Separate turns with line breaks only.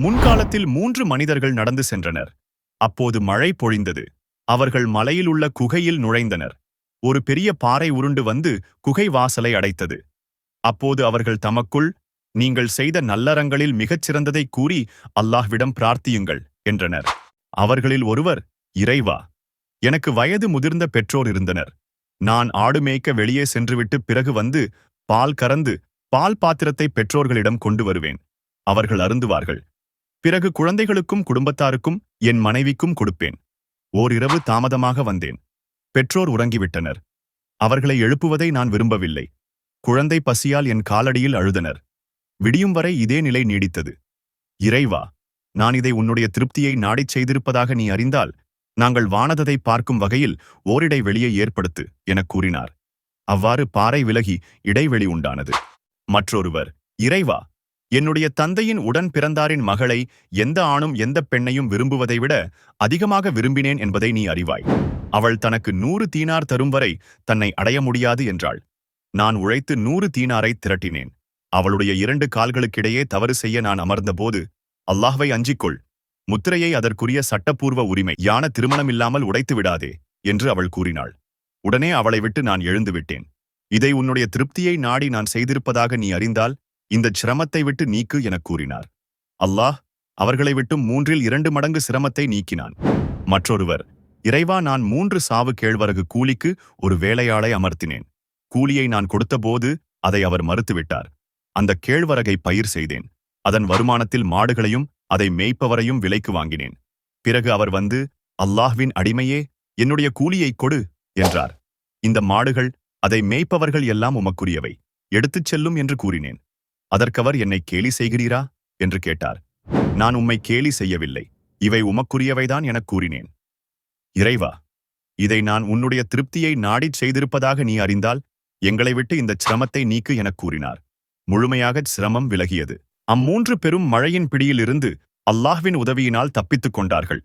முன்காலத்தில் 3 மனிதர்கள் நடந்து சென்றனர். அப்போது மழை பொழிந்தது. அவர்கள் மலையில் உள்ள குகையில் நுழைந்தனர். ஒரு பெரிய பாறை உருண்டு வந்து குகை வாசலை அடைத்தது. அப்போது அவர்கள் தமக்குள், நீங்கள் செய்த நல்லறங்களில் மிகச் சிறந்ததை கூறி அல்லாஹ்விடம் பிரார்த்தியுங்கள் என்றனர். அவர்களில் ஒருவர், இறைவா, எனக்கு வயது முதிர்ந்த பெற்றோர் இருந்தனர். நான் ஆடு மேய்க்க வெளியே சென்றுவிட்டு பிறகு வந்து பால் கறந்து பால் பாத்திரத்தை பெற்றோர்களிடம் கொண்டு வருவேன். அவர்கள் அருந்துவார்கள். பிறகு குழந்தைகளுக்கும் குடும்பத்தாருக்கும் என் மனைவிக்கும் கொடுப்பேன். ஓரிரவு தாமதமாக வந்தேன். பெற்றோர் உறங்கிவிட்டனர். அவர்களை எழுப்புவதை நான் விரும்பவில்லை. குழந்தை பசியால் என் காலடியில் அழுதனர். விடியும் வரை இதே நிலை நீடித்தது. இறைவா, நான் இதை உன்னுடைய திருப்தியை நாடிச் செய்திருப்பதாக நீ அறிந்தால் நாங்கள் வானததை பார்க்கும் வகையில் ஓரிடை வெளியை ஏற்படுத்து எனக் கூறினார். அவ்வாறு பாறை விலகி இடைவெளி உண்டானது. மற்றொருவர், இறைவா, என்னுடைய தந்தையின் உடன் பிறந்தாரின் மகளை எந்த ஆணும் எந்த பெண்ணையும் விரும்புவதை விட அதிகமாக விரும்பினேன் என்பதை நீ அறிவாய். அவள் தனக்கு 100 தீனார் தரும் வரை தன்னை அடைய முடியாது என்றாள். நான் உழைத்து 100 தீனாரை திரட்டினேன். அவளுடைய 2 கால்களுக்கிடையே தவறு செய்ய நான் அமர்ந்தபோது, அல்லாஹ்வை அஞ்சிக்கொள், முத்திரையை அதற்குரிய சட்டப்பூர்வ உரிமை யான திருமணமில்லாமல் உடைத்து விடாதே என்று அவள் கூறினாள். உடனே அவளை விட்டு நான் எழுந்து விட்டேன். இதை உன்னுடைய திருப்தியை நாடி நான் செய்திருப்பதாக நீ அறிந்தால் இந்த சிரமத்தை விட்டு நீக்கு எனக் கூறினார். அல்லாஹ் அவர்களை விட்டும் 3/2 மடங்கு சிரமத்தை நீக்கினான். மற்றொருவர், இறைவா, நான் 3 சாவு கேழ்வரகு கூலிக்கு ஒரு வேலையாளை அமர்த்தினேன். கூலியை நான் கொடுத்தபோது அதை அவர் மறுத்துவிட்டார். அந்த கேழ்வரகை பயிர் செய்தேன். அதன் வருமானத்தில் மாடுகளையும் அதை மேய்ப்பவரையும் விலைக்கு வாங்கினேன். பிறகு அவர் வந்து, அல்லாஹ்வின் அடிமையே, என்னுடைய கூலியை கொடு என்றார். இந்த மாடுகள் அதை மேய்ப்பவர்கள் எல்லாம் உமக்குரியவை, எடுத்துச் செல்லும் என்று கூறினேன். அதற்கவர், என்னை கேலி செய்கிறீரா என்று கேட்டார். நான் உம்மை கேலி செய்யவில்லை, இவை உமக்குரியவைதான் எனக் கூறினேன். இறைவா, இதை நான் உன்னுடைய திருப்தியை நாடிச் செய்திருப்பதாக நீ அறிந்தால் எங்களை விட்டு இந்த சிரமத்தை நீக்கு எனக் கூறினார். முழுமையாகச் சிரமம் விலகியது. 3 பெரும் மழையின் பிடியிலிருந்து அல்லாஹ்வின் உதவியினால் தப்பித்துக் கொண்டார்கள்.